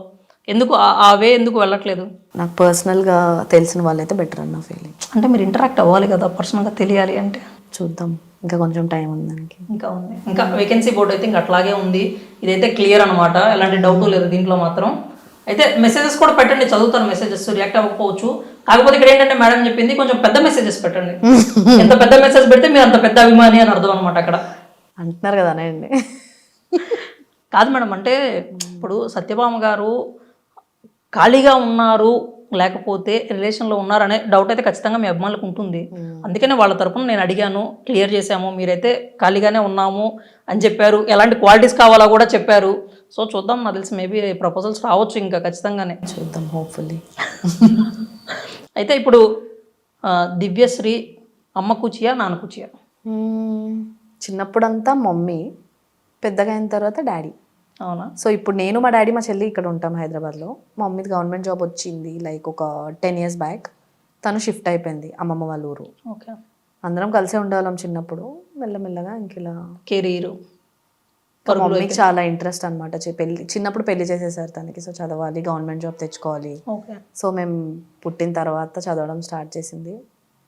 ఎందుకు ఆ వే ఎందుకు వెళ్ళట్లేదు? నాకు పర్సనల్గా తెలిసిన వాళ్ళైతే బెటర్ అన్న ఫీలింగ్. అంటే మీరు ఇంటరాక్ట్ అవ్వాలి కదా, పర్సనల్గా తెలియాలి అంటే. చూద్దాం, ఇంకా కొంచెం టైం ఉంది దానికి. ఇంకా ఉంది, ఇంకా వేకెన్సీ బోర్డు అయితే ఇంకా అట్లాగే ఉంది. ఇదైతే క్లియర్ అనమాట, ఎలాంటి డౌట్ లేదు దీంట్లో మాత్రం. అయితే మెసేజెస్ కూడా పెట్టండి, చదువుతాను మెసేజెస్, రియాక్ట్ అవ్వకపోవచ్చు. కాకపోతే ఇక్కడ ఏంటంటే మేడం చెప్పింది కొంచెం పెద్ద మెసేజెస్ పెట్టండి. ఎంత పెద్ద మెసేజ్ పెడితే మీరు అంత పెద్ద అభిమాని అని అర్థం అనమాట అక్కడ. అంటున్నారు కదా అండి. కాదు మేడం, అంటే ఇప్పుడు సత్యభామ గారు ఖాళీగా ఉన్నారు లేకపోతే రిలేషన్లో ఉన్నారనే డౌట్ అయితే ఖచ్చితంగా మీ అభిమానులకు ఉంటుంది. అందుకనే వాళ్ళ తరపున నేను అడిగాను, క్లియర్ చేశాము. మీరైతే ఖాళీగానే ఉన్నాము అని చెప్పారు, ఎలాంటి క్వాలిటీస్ కావాలో కూడా చెప్పారు. సో చూద్దాం, నాకు తెలిసి మేబీ ప్రపోజల్స్ రావచ్చు ఇంకా ఖచ్చితంగానే. చూద్దాం, హోప్ఫుల్లీ. అయితే ఇప్పుడు దివ్యశ్రీ అమ్మ కూచియా నాన్న కూచియా? చిన్నప్పుడంతా మమ్మీ, పెద్దగా అయిన తర్వాత డాడీ. అవునా? సో ఇప్పుడు నేను మా డాడీ మా చెల్లి ఇక్కడ ఉంటాం హైదరాబాద్లో. మా మమ్మీది గవర్నమెంట్ జాబ్ వచ్చింది లైక్ ఒక 10 years బ్యాక్. తను షిఫ్ట్ అయిపోయింది అమ్మమ్మ వాళ్ళ ఊరు. ఓకే. అందరం కలిసే ఉండేవాళ్ళం చిన్నప్పుడు. మెల్లమెల్లగా ఇంక ఇలా కెరీర్ మమ్మీకి చాలా ఇంట్రెస్ట్ అనమాట. చిన్నప్పుడు పెళ్లి చేసేసారు తనకి. సో చదవాలి, గవర్నమెంట్ జాబ్ తెచ్చుకోవాలి. ఓకే. సో మేము పుట్టిన తర్వాత చదవడం స్టార్ట్ చేసింది.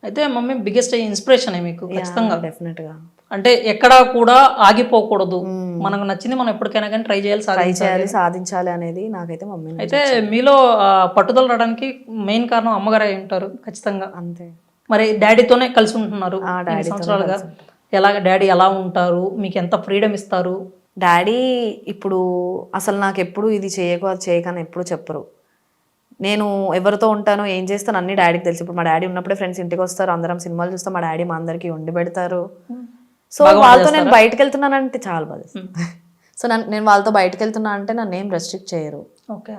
అయితే మమ్మీ బిగ్గెస్ట్ ఇన్స్పిరేషన్ మీకు ఖచ్చితంగా. డెఫినెట్గా. అంటే ఎక్కడా కూడా ఆగిపోకూడదు, మనకు నచ్చింది మనం ఎప్పటికైనా కానీ ట్రై చేయాలి, సాధించాలి అనేది నాకైతే మమ్మీ. అయితే మీలో పట్టుదల రావడానికి మెయిన్ కారణం అమ్మగారు అయి ఉంటారు ఖచ్చితంగా. అంతే. మరి డాడీతోనే కలిసి ఉంటున్నారు ఇన్ని సంవత్సరాలుగా. డాడీ ఎలా ఉంటారు, మీకు ఎంత ఫ్రీడమ్ ఇస్తారు? డాడీ ఇప్పుడు అసలు నాకు ఎప్పుడు ఇది చేయకు అది చేయకని ఎప్పుడు చెప్పరు. నేను ఎవరితో ఉంటానో ఏం చేస్తాను అన్ని డాడీకి తెలుసు. ఇప్పుడు మా డాడీ ఉన్నప్పుడే ఫ్రెండ్స్ ఇంటికి వస్తారు, అందరం సినిమాలు చూస్తాం, మా డాడీ మా అందరికి వండి పెడతారు. సో వాళ్ళతో నేను బయటకు వెళ్తున్నానంటే చాలా బాధ. సో నేను వాళ్ళతో బయటకు వెళ్తున్నా అంటే నన్ను ఏం రెస్ట్రిక్ట్ చేయరు. ఓకే.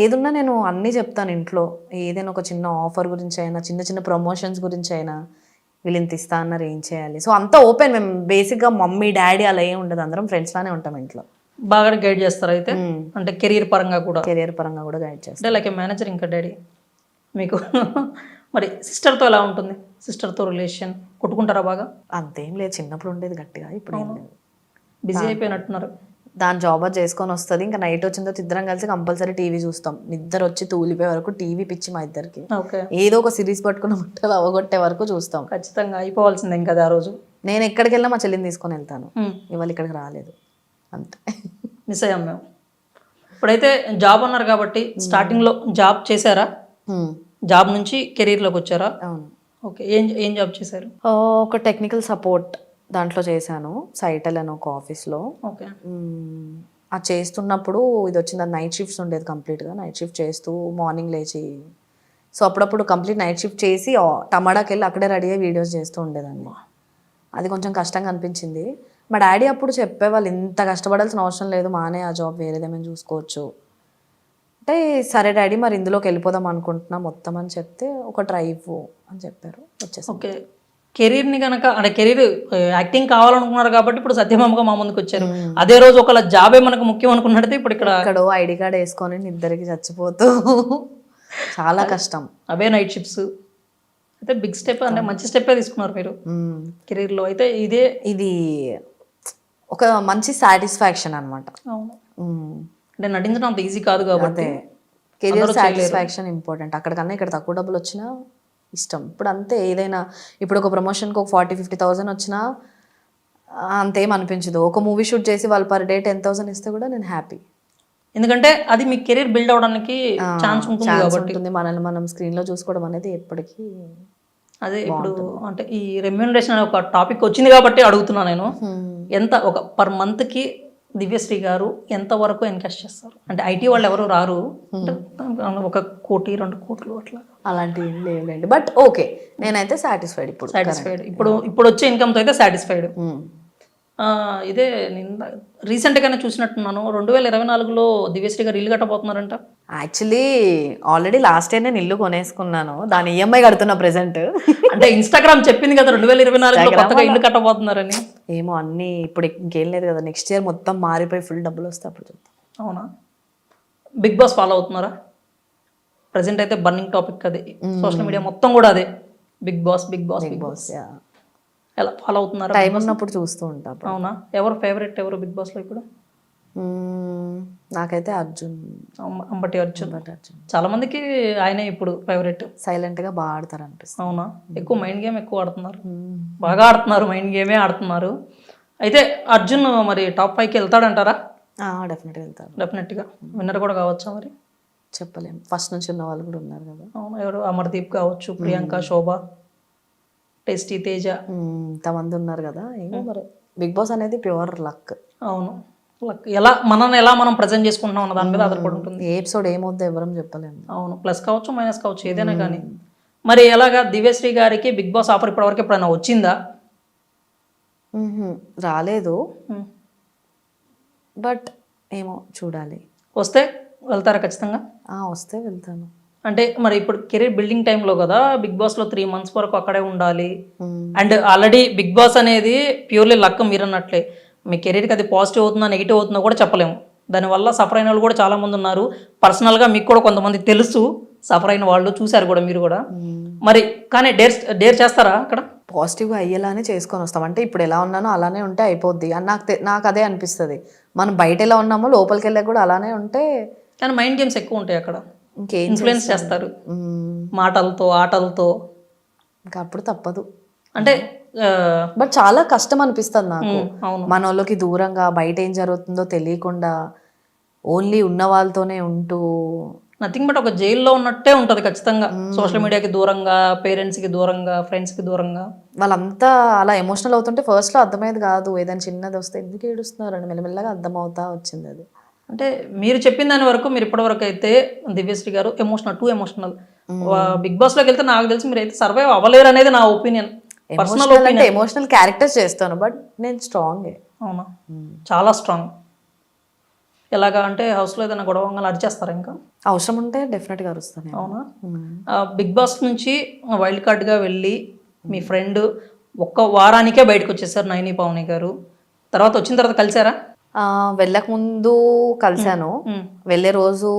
ఏదున్నా నేను అన్నీ చెప్తాను ఇంట్లో. ఏదైనా ఒక చిన్న ఆఫర్ గురించి అయినా, చిన్న చిన్న ప్రమోషన్స్ గురించి అయినా, వీళ్ళు ఇంత ఇస్తా అన్నారు ఏం చేయాలి. సో అంతా ఓపెన్. మేము బేసిక్గా మమ్మీ డాడీ అలా ఏం ఉండదు, అందరం ఫ్రెండ్స్ లానే ఉంటాం ఇంట్లో. బాగా గైడ్ చేస్తారు అయితే, అంటే కెరీర్ పరంగా కూడా గైడ్ చేస్తారు. అంటే లైక్ మేనేజర్ ఇంకా డాడీ మీకు. మరి సిస్టర్తో ఎలా ఉంటుంది? సిస్టర్తో రిలేషన్ కొట్టుకుంటారా బాగా? అంతేం లేదు, చిన్నప్పుడు ఉండేది గట్టిగా, ఇప్పుడు ఏం లేదు. బిజీ అయిపోయినట్టున్నారు. దాని జాబ్ చేసుకొని వస్తుంది. ఇంకా నైట్ వచ్చిందో ఇద్దరం కలిసి కంపల్సరీ టీవీ చూస్తాం. నిద్ర వచ్చి తూలిపోయే వరకు టీవీ పిచ్చి మా ఇద్దరికి. ఏదో ఒక సిరీస్ పట్టుకుని ముట్టలు అవగొట్టే వరకు చూస్తాం. ఖచ్చితంగా అయిపోవాల్సిందే ఇంకా ఆ రోజు. నేను ఎక్కడికి వెళ్ళినా మా చెల్లిని తీసుకొని వెళ్తాను. ఇవాళ ఇక్కడికి రాలేదు అంతే. మిస్ అయ్యాం మేము. ఇప్పుడైతే జాబ్ అన్నారు కాబట్టి స్టార్టింగ్లో జాబ్ చేశారా? జాబ్ నుంచి కెరీర్లోకి వచ్చారా? అవును. ఓకే. ఏం జాబ్ చేశారు? ఒక టెక్నికల్ సపోర్ట్ దాంట్లో చేశాను, సైటల్ అని ఒక ఆఫీస్లో. ఓకే. అది చేస్తున్నప్పుడు ఇది వచ్చింది. అది నైట్ షిఫ్ట్స్ ఉండేది కంప్లీట్గా. నైట్ షిఫ్ట్ చేస్తూ మార్నింగ్ లేచి, సో అప్పుడప్పుడు కంప్లీట్ నైట్ షిఫ్ట్ చేసి టమాడాకి వెళ్ళి అక్కడే రెడీ అయ్యి వీడియోస్ చేస్తూ ఉండేదాన్ని. అది కొంచెం కష్టంగా అనిపించింది. మా డాడీ అప్పుడు చెప్పేవాళ్ళు, ఇంత కష్టపడాల్సిన అవసరం లేదు, మానే ఆ జాబ్ వేరేదేమైనా చూసుకోవచ్చు అంటే. సరే డాడీ మరి ఇందులోకి వెళ్ళిపోదాం అనుకుంటున్నా మొత్తం అని చెప్తే, ఒక డ్రైవ్ అని చెప్పారు, వచ్చేసి. ఓకే. కెరీర్ని కనుక అంటే కెరీర్ యాక్టింగ్ కావాలనుకున్నారు కాబట్టి ఇప్పుడు సత్యభామగా మా ముందుకు వచ్చారు. అదే రోజు ఒకవేళ జాబే మనకు ముఖ్యం అనుకున్నట్టే ఇప్పుడు ఇక్కడ ఐడి కార్డ్ వేసుకొని ఇద్దరికి చచ్చిపోతూ చాలా కష్టం. అవే నైట్ షిఫ్ట్స్. అయితే బిగ్ స్టెప్ అంటే మంచి స్టెప్పే తీసుకున్నారు మీరు కెరీర్లో. అయితే ఇది ఒక మంచి సాటిస్ఫాక్షన్ అనమాట. అవును. అంటే నటించడం అంత ఈజీ కాదు కాబట్టి కెరీర్ సాటిస్ఫాక్షన్ ఇంపార్టెంట్. అక్కడికన్నా ఇక్కడ తక్కువ డబ్బులు వచ్చినా ఇష్టం. ఇప్పుడు అంతే, ఏదైనా ఇప్పుడు ఒక ప్రమోషన్కి ఒక 40,000-50,000 వచ్చినా అంతేం అనిపించదు. ఒక మూవీ షూట్ చేసి వాళ్ళు పర్ డే 10,000 ఇస్తే కూడా నేను హ్యాపీ. ఎందుకంటే అది మీ కెరీర్ బిల్డ్ అవడానికి ఛాన్స్ ఉంటుంది కాబట్టి. మనల్ని మనం స్క్రీన్లో చూసుకోవడం అనేది ఎప్పటికీ అదే. ఇప్పుడు అంటే ఈ రెమ్యూనరేషన్ అనే ఒక టాపిక్ వచ్చింది కాబట్టి అడుగుతున్నా నేను. ఎంత ఒక పర్ మంత్కి దివ్యశ్రీ గారు ఎంత వరకు ఎన్కాస్ట్ చేస్తారు? అంటే ఐటీ వాళ్ళు ఎవరు రారు, 1 కోటి 2 కోట్లు అట్లా అలాంటివి లేవులేండి. బట్ ఓకే, నేనైతే సాటిస్ఫైడ్. ఇప్పుడు వచ్చే ఇన్కమ్తో అయితే సాటిస్ఫైడ్. ఇదే నేను రీసెంట్గానే చూసినట్టున్నాను, 2024లో దివ్యశ్రీ గారు ఇల్లు కట్టబోతున్నారంట. యాక్చువల్లీ ఆల్రెడీ లాస్ట్ ఇయర్ నేను ఇల్లు కొనేసుకున్నాను, దాని ఈఎంఐ కడుతున్నా ప్రెసెంట్. అంటే ఇన్స్టాగ్రామ్ చెప్పింది కదా 2024లో కొత్తగా ఇల్లు కట్టబోతున్నారని. ఏమో అన్ని ఇప్పుడు ఇంకేం లేదు కదా, నెక్స్ట్ ఇయర్ మొత్తం మారిపోయి ఫుల్ డబ్బులు వస్తే అప్పుడు చూద్దాం. అవునా? బిగ్ బాస్ ఫాలో అవుతున్నారా? ప్రజెంట్ అయితే బర్నింగ్ టాపిక్ అదే, సోషల్ మీడియా మొత్తం కూడా అదే, బిగ్ బాస్. ఎలా ఫాలో అవుతున్నారా? టైం ఉన్నప్పుడు చూస్తూ ఉంటా. అవునా? ఎవరు ఫేవరెట్ ఎవరు బిగ్ బాస్లో ఇప్పుడు? నాకైతే అర్జున్, అంబటి అర్జున్. చాలా మందికి ఆయనే ఇప్పుడు ఫేవరెట్. సైలెంట్గా బాగా ఆడతారు అనిపిస్తుంది. అవునా? ఎక్కువ మైండ్ గేమ్ ఎక్కువ ఆడుతున్నారు, బాగా ఆడుతున్నారు, మైండ్ గేమే ఆడుతున్నారు. అయితే అర్జున్ మరి టాప్ 5కి వెళ్తాడంటారా? డెఫినెట్గా వెళ్తారు. డెఫినెట్గా. విన్నర్ కూడా కావచ్చా మరి? చెప్పలేము, ఫస్ట్ నుంచి ఉన్న వాళ్ళు కూడా ఉన్నారు కదా. అవును. ఎవరు? అమర్దీప్ కావచ్చు, ప్రియాంక, శోభ, టేస్టీ, తేజ, ఇంతమంది ఉన్నారు కదా. ఏమో మరి బిగ్ బాస్ అనేది ప్యూర్ లక్. అవును, లక్. ఎలా మనం ప్రజెంట్ చేసుకుంటున్నాం అన్న దాని మీద ఆధారపడి ఉంటుంది. ఏ ఎపిసోడ్ ఏమవుద్దో ఎవరం చెప్పలేము. అవును, ప్లస్ కావచ్చు, మైనస్ కావచ్చు, ఏదైనా కానీ. మరి ఎలాగా దివ్యశ్రీ గారికి బిగ్ బాస్ ఆఫర్ ఇప్పటివరకు ఎప్పుడైనా వచ్చిందా? రాలేదు, బట్ ఏమో చూడాలి. వస్తే వెళ్తారా ఖచ్చితంగా? వస్తే వెళ్తాను. అంటే మరి ఇప్పుడు కెరీర్ బిల్డింగ్ టైంలో కదా, బిగ్ బాస్లో 3 months వరకు అక్కడే ఉండాలి. అండ్ ఆల్రెడీ బిగ్ బాస్ అనేది ప్యూర్లీ లక్ మీరు అన్నట్లే. మీ కెరీర్కి అది పాజిటివ్ అవుతుందా నెగిటివ్ అవుతుందో కూడా చెప్పలేము. దానివల్ల సఫర్ అయిన వాళ్ళు కూడా చాలామంది ఉన్నారు. పర్సనల్గా మీకు కూడా కొంతమంది తెలుసు సఫర్ అయిన వాళ్ళు, చూశారు కూడా మీరు కూడా. మరి కానీ డేర్ చేస్తారా అక్కడ? పాజిటివ్గా అయ్యేలానే చేసుకొని వస్తాం. అంటే ఇప్పుడు ఎలా ఉన్నానో అలానే ఉంటే అయిపోద్ది అని నాకు అదే అనిపిస్తుంది. మనం బయట ఎలా ఉన్నామో లోపలికి వెళ్ళాక కూడా అలానే ఉంటే. కానీ మైండ్ గేమ్స్ ఎక్కువ ఉంటాయి అక్కడ, ఇంకేం ఇన్ఫ్లుయెన్స్ చేస్తారు మాటలతో ఆటలతో. ఇంకా అప్పుడు తప్పదు. అంటే బట్ చాలా కష్టం అనిపిస్తుంది నాకు. అవును. మన వాళ్ళకి దూరంగా బయట ఏం జరుగుతుందో తెలియకుండా ఓన్లీ ఉన్న వాళ్ళతోనే ఉంటూ నథింగ్ బట్ ఒక జైల్లో ఉన్నట్టే ఉంటుంది ఖచ్చితంగా. సోషల్ మీడియాకి దూరంగా, పేరెంట్స్కి దూరంగా, ఫ్రెండ్స్కి దూరంగా. వాళ్ళంతా అలా ఎమోషనల్ అవుతుంటే ఫస్ట్లో అర్థమయ్యేది కాదు. ఏదైనా చిన్నది వస్తే ఎందుకు ఏడుస్తున్నారు అని మెల్లమెల్లగా అర్థమవుతా వచ్చింది అది. అంటే మీరు చెప్పిన దాని వరకు, మీరు ఇప్పటివరకు అయితే దివ్యశ్రీ గారు టూ ఎమోషనల్. బిగ్ బాస్లోకి వెళ్తే నాకు తెలిసి మీరు అయితే సర్వైవ్ అవ్వలేరు అనేది నా ఒపీనియన్, పర్సనల్ అంటే ఒపీనియన్. ఎమోషనల్ క్యారెక్టర్స్ చేస్తాను బట్ నేను స్ట్రాంగే. అవునా? చాలా స్ట్రాంగ్. ఎలాగా అంటే హౌస్లో ఏదైనా గొడవంగా అరిచేస్తారా ఇంకా? అవసరం ఉంటే డెఫినెట్గా అరుస్తాను. అవునా? బిగ్ బాస్ నుంచి వైల్డ్ కార్డ్గా వెళ్ళి మీ ఫ్రెండ్ ఒక్క వారానికే బయటకు వచ్చేసారు నైని పావని గారు. తర్వాత వచ్చిన తర్వాత కలిసారా? వెళ్ళక ముందు కలిశాను. వెళ్ళే రోజు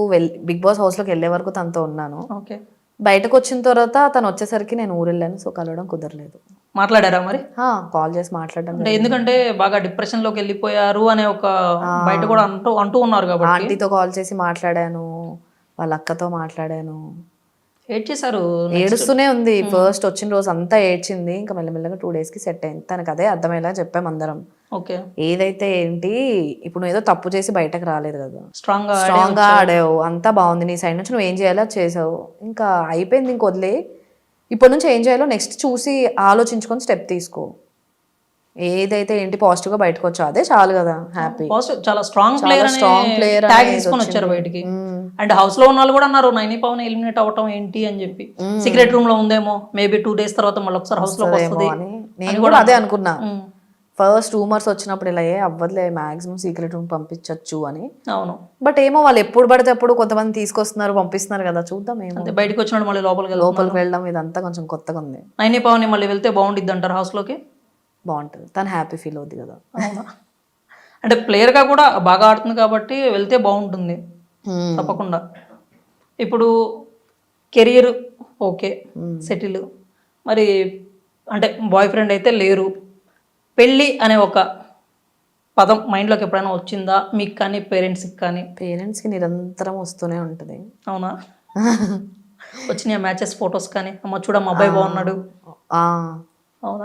బిగ్ బాస్ హౌస్లోకి వెళ్ళే వరకు తనతో ఉన్నాను. ఓకే. బయటకు వచ్చిన తర్వాత తను వచ్చేసరికి నేను ఊరు వెళ్ళాను. సో కలవడం కుదరలేదు. మాట్లాడారా మరి? కాల్ చేసి మాట్లాడడం. అంటే ఎందుకంటే బాగా డిప్రెషన్లోకి వెళ్ళిపోయారు అనే ఒక బయట కూడా అంటూ ఉన్నారు కాబట్టి. ఆంటీతో కాల్ చేసి మాట్లాడాను, వాళ్ళ అక్కతో మాట్లాడాను. ఏడ్ చేశారు, ఏడుస్తూనే ఉంది. ఫస్ట్ వచ్చిన రోజు అంతా ఏడ్చింది. ఇంకా మెల్లమెల్లగా 2 daysకి సెట్ అయింది. తనకు అదే అర్థమయ్యేలా చెప్పాము అందరం. ఓకే. ఏదైతే ఏంటి, ఇప్పుడు నువ్వు ఏదో తప్పు చేసి బయటకు రాలేదు కదా, స్ట్రాంగ్ గా ఆడావు, అంతా బాగుంది. నీ సైడ్ నుంచి నువ్వు ఏం చేయాలో చేసావు, ఇంకా అయిపోయింది. ఇంక వదిలే. ఇప్పటి నుంచి ఏం చేయాలో నెక్స్ట్ చూసి ఆలోచించుకొని స్టెప్ తీసుకో. ఏదైతే ఏంటి పాజిటివ్గా బయటకు వచ్చా అదే చాలు కదా, హ్యాపీ. చాలా స్ట్రాంగ్ ప్లేయర్ ట్యాగ్ తీసుకొని వచ్చారు బయటికి. అండ్ హౌస్ లో ఉన్న వాళ్ళు కూడా అన్నారు నైని పవన్ ఎలిమినేట్ అవ్వటం ఏంటి అని చెప్పి. సీక్రెట్ రూమ్ లో ఉందేమో, మేబీ 2 days తర్వాత మళ్ళీ ఒకసారి హౌస్ లోకి వస్తుంది అని నేను కూడా అదే అనుకున్నా. ఫస్ట్ రూమర్స్ వచ్చినప్పుడు ఇలా అవ్వదులే, మాక్సిమం సీక్రెట్ రూమ్ పంపించచ్చు అని. అవును. బట్ ఏమో వాళ్ళు ఎప్పుడు పడితే అప్పుడు కొంతమంది తీసుకొస్తున్నారు, పంపిస్తున్నారు కదా, చూద్దాం. ఏమో బయటకు వచ్చినప్పుడు మళ్ళీ లోపలికి వెళ్ళడం ఇదంతా కొంచెం కొత్తగా ఉంది. నైని పవన్ మళ్ళీ వెళ్తే బాగుండిద్ది అంటారు హౌస్ లోకి? బాగుంటుంది, తను హ్యాపీ ఫీల్ అవుద్ది కదా. అవునా? అంటే ప్లేయర్గా కూడా బాగా ఆడుతుంది కాబట్టి వెళ్తే బాగుంటుంది తప్పకుండా. ఇప్పుడు కెరియర్ ఓకే, సెటిల్. మరి అంటే బాయ్ ఫ్రెండ్ అయితే లేరు. పెళ్ళి అనే ఒక పదం మైండ్లోకి ఎప్పుడైనా వచ్చిందా మీకు కానీ పేరెంట్స్కి కానీ? పేరెంట్స్కి నిరంతరం వస్తూనే ఉంటుంది. అవునా? వచ్చినాయి మ్యాచెస్ ఫొటోస్ కానీ, అమ్మ చూడమ్మ అబ్బాయి బాగున్నాడు?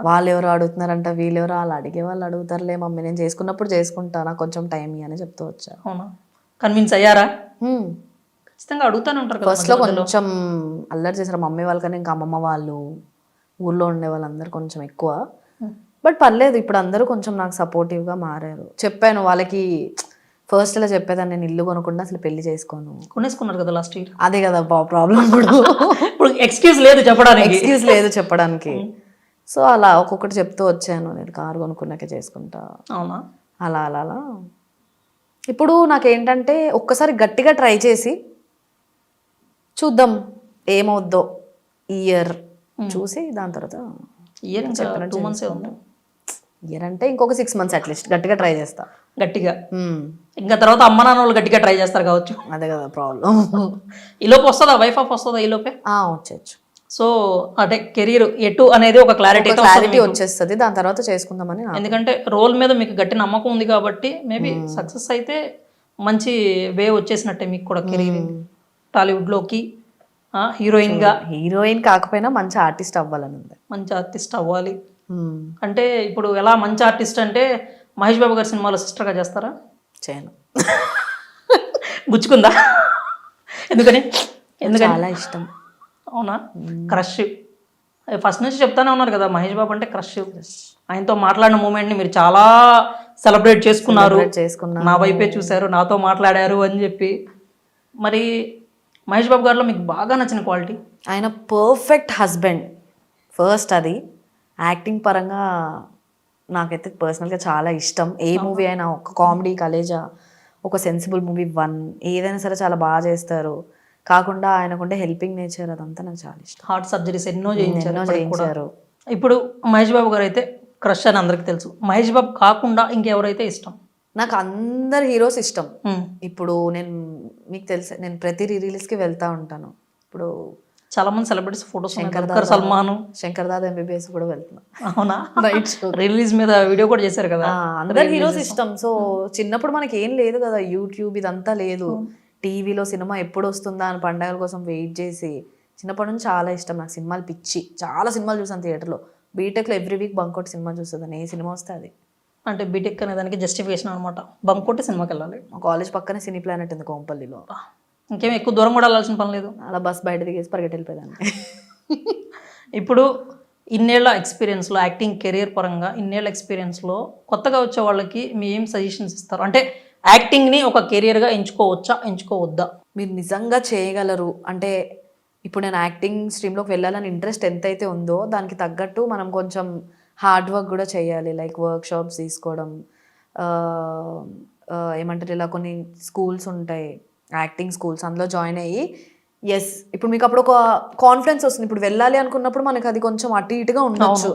వాళ్ళు ఎవరు అడుగుతున్నారంట, వీళ్ళెవరు, వాళ్ళు అడిగే వాళ్ళు అడుగుతారులే మమ్మీ, నేను చేసుకున్నప్పుడు చేసుకుంటా, నాకు కొంచెం టైం అని చెప్తూ వచ్చా. అవునా? కన్విన్స్ అయ్యారా? ఖచ్చితంగా అడుగుతానే ఉంటారు కదా. ఫస్ట్లో కొంచెం అల్లరి చేశారు మమ్మీ వాళ్ళకని, ఇంకా అమ్మమ్మ వాళ్ళు, ఊళ్ళో ఉండే వాళ్ళందరూ కొంచెం ఎక్కువ. బట్ పర్లేదు, ఇప్పుడు అందరూ కొంచెం నాకు సపోర్టివ్గా మారారు. చెప్పాను వాళ్ళకి, ఫస్ట్ ఇలా చెప్పేదాన్ని, నేను ఇల్లు కొనకుండా అసలు పెళ్లి చేసుకోను. కొనేసుకున్నారు కదా లాస్ట్ ఇయర్. అదే కదా ప్రాబ్లం. ఇప్పుడు ఎక్స్క్యూజ్ లేదు చెప్పడానికి. సో అలా ఒక్కొక్కటి చెప్తూ వచ్చాను. నేను కారు కొనుక్కున్నాకే చేసుకుంటా. అవునా? అలా అలా అలా ఇప్పుడు నాకేంటంటే ఒక్కసారి గట్టిగా ట్రై చేసి చూద్దాం ఏమవుద్దో, ఇయర్ చూసి దాని తర్వాత. ఇయర్ 2 months ఉంది. ఇయర్ అంటే ఇంకొక 6 months అట్లీస్ట్ గట్టిగా ట్రై చేస్తా. గట్టిగా ఇంకా తర్వాత అమ్మ నాన్న వాళ్ళు గట్టిగా ట్రై చేస్తారు కావచ్చు. అదే కదా ప్రాబ్లం. ఈలోపు వస్తుందా వైఫ్ ఆఫ్ వస్తుందా ఈలోపే? వచ్చేచ్చు. సో అంటే కెరీర్ ఎటు అనేది ఒక క్లారిటీ వచ్చేస్తుంది, దాని తర్వాత చేసుకుందామని. ఎందుకంటే రోల్ మీద మీకు గట్టి నమ్మకం ఉంది కాబట్టి మేబీ సక్సెస్ అయితే మంచి వే వచ్చేసినట్టే మీకు కూడా కెరీర్. టాలీవుడ్లోకి హీరోయిన్ కాకపోయినా మంచి ఆర్టిస్ట్ అవ్వాలని ఉంది. మంచి ఆర్టిస్ట్ అవ్వాలి అంటే ఇప్పుడు ఎలా మంచి ఆర్టిస్ట్ అంటే మహేష్ బాబు గారి సినిమాలో సిస్టర్గా చేస్తారా? చేయను. గుచ్చుకుందా? ఎందుకని చాలా ఇష్టం. అవునా? క్రష్ ఫస్ట్ నుంచి చెప్తానే ఉన్నారు కదా మహేష్ బాబు అంటే క్రష్. ఆయనతో మాట్లాడిన మూమెంట్ని మీరు చాలా సెలబ్రేట్ చేసుకున్నారు, నా వైపే చూశారు, నాతో మాట్లాడారు అని చెప్పి. మరి మహేష్ బాబు గారిలో మీకు బాగా నచ్చిన క్వాలిటీ? ఆయన పర్ఫెక్ట్ హస్బెండ్ ఫస్ట్. అది యాక్టింగ్ పరంగా నాకైతే పర్సనల్గా చాలా ఇష్టం. ఏ మూవీ అయినా, ఒక కామెడీ కలేజా, ఒక సెన్సిబుల్ మూవీ, ఏదైనా సరే చాలా బాగా చేస్తారు. కాకుండా ఆయనకుండే హెల్పింగ్ నేచర్ అదంతా నాకు చాలా ఇష్టం. హార్ట్ సర్జరీస్ ఎన్నో చేయించారు. ఇప్పుడు మహేష్ బాబు గారు అయితే క్రష్ అని అందరికీ తెలుసు. మహేష్ బాబు కాకుండా ఇంకెవరైతే ఇష్టం? నాకు అందరు హీరోస్ ఇష్టం. మ్మ్. ఇప్పుడు నేను మీకు తెలుసు నేను ప్రతి రిలీజ్కి వెళ్తా ఉంటాను. ఇప్పుడు చాలా మంది celebrities photos Shankar Salman, Shankar Dada MBBS కూడా వెళ్తున్నా. అవునా? నైట్ షో రిలీజ్ మీద వీడియో కూడా చేశారు కదా. అందరు హీరోస్ ఇష్టం. సో చిన్నప్పుడు మనకి ఏం లేదు కదా, యూట్యూబ్ ఇదంతా లేదు. టీవీలో సినిమా ఎప్పుడు వస్తుందా అని పండగల కోసం వెయిట్ చేసి చిన్నప్పటి నుంచి చాలా ఇష్టం నాకు సినిమాలు పిచ్చి. చాలా సినిమాలు చూసాను థియేటర్లో. బీటెక్లో ఎవ్రీ వీక్ బంకోటి సినిమా చూస్తుందని, ఏ సినిమా వస్తే అది. అంటే బీటెక్ అనే దానికి జస్టిఫికేషన్ అనమాట, బంక్ కొట్టి సినిమాకి వెళ్ళాలి. మా కాలేజ్ పక్కనే సినీ ప్లానెట్ ఉంది కోంపల్లిలో. ఇంకేం ఎక్కువ దూరం కూడా వెళ్ళాల్సిన పని లేదు. అలా బస్ బయట దిగేసి పరిగెట్టి వెళ్ళిపోయాను. ఇప్పుడు ఇన్నేళ్ల ఎక్స్పీరియన్స్లో, యాక్టింగ్ కెరియర్ పరంగా ఇన్నేళ్ల ఎక్స్పీరియన్స్లో కొత్తగా వచ్చే వాళ్ళకి మీ ఏం సజెషన్స్ ఇస్తారు? అంటే యాక్టింగ్ని ఒక కెరియర్గా ఎంచుకోవచ్చా, ఎంచుకోవద్దా? మీరు నిజంగా చేయగలరు అంటే, ఇప్పుడు నేను యాక్టింగ్ స్ట్రీమ్లోకి వెళ్ళాలని ఇంట్రెస్ట్ ఎంతైతే ఉందో దానికి తగ్గట్టు మనం కొంచెం హార్డ్ వర్క్ కూడా చేయాలి. లైక్ వర్క్ షాప్స్ తీసుకోవడం, ఏమంటారు ఇలా కొన్ని స్కూల్స్ ఉంటాయి యాక్టింగ్ స్కూల్స్, అందులో జాయిన్ అయ్యి ఎస్ ఇప్పుడు మీకు అప్పుడు ఒక కాన్ఫిడెన్స్ వస్తుంది. ఇప్పుడు వెళ్ళాలి అనుకున్నప్పుడు మనకి అది కొంచెం అటు ఇటుగా ఉండొచ్చు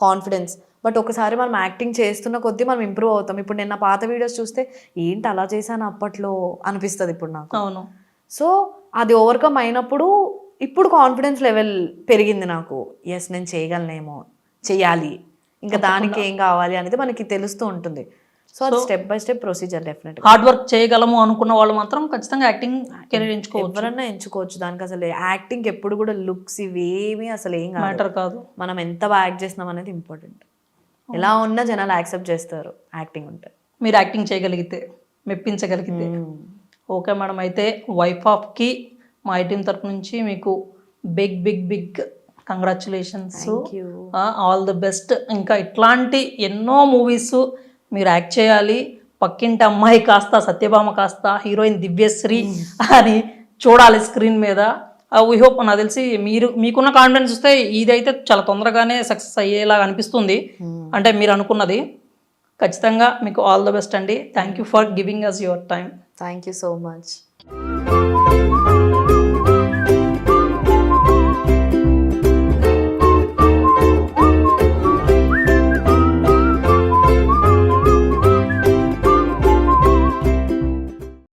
కాన్ఫిడెన్స్, బట్ ఒకసారి మనం యాక్టింగ్ చేస్తున్న కొద్దీ మనం ఇంప్రూవ్ అవుతాం. ఇప్పుడు నేను నా పాత వీడియోస్ చూస్తే ఏంటి అలా చేశాను అప్పట్లో అనిపిస్తుంది ఇప్పుడు నాకు. అవును. సో అది ఓవర్కమ్ అయినప్పుడు ఇప్పుడు కాన్ఫిడెన్స్ లెవెల్ పెరిగింది నాకు. ఎస్ నేను చేయగలనేమో, చెయ్యాలి, ఇంకా దానికి ఏం కావాలి అనేది మనకి తెలుస్తూ ఉంటుంది. సో అది స్టెప్ బై స్టెప్ ప్రొసీజర్. డెఫినెట్గా హార్డ్ వర్క్ చేయగలము అనుకున్న వాళ్ళు మాత్రం ఖచ్చితంగా యాక్టింగ్ కెరీర్ ఎంచుకోవచ్చు. ఎవరన్నా ఎంచుకోవచ్చు. దానికి అసలు యాక్టింగ్ ఎప్పుడు కూడా లుక్స్ ఇవేమి అసలు ఏం మ్యాటర్ కాదు. మనం ఎంత బాగా యాక్ట్ చేస్తున్నాం అనేది ఇంపార్టెంట్. ఎలా ఉన్నా జనాలు యాక్సెప్ట్ చేస్తారు యాక్టింగ్ ఉంటే. మీరు యాక్టింగ్ చేయగలిగితే, మెప్పించగలిగితే. ఓకే మేడం, అయితే వైఫ్ ఆఫ్కి మా ఐటీఎం తరపు నుంచి మీకు big big big congratulations, all the best. ఇంకా ఇట్లాంటి ఎన్నో మూవీస్ మీరు యాక్ట్ చేయాలి. పక్కింటి అమ్మాయి కాస్త సత్యభామ కాస్త హీరోయిన్ దివ్యశ్రీ అని చూడాలి స్క్రీన్ మీద. We hope. నాకు తెలిసి మీకున్న కాన్ఫిడెన్స్ వస్తే ఇదైతే చాలా తొందరగానే సక్సెస్ అయ్యేలాగా అనిపిస్తుంది. అంటే మీరు అనుకున్నది. ఖచ్చితంగా మీకు ఆల్ ద బెస్ట్ అండి. Thank you for giving us your time. Thank you so much.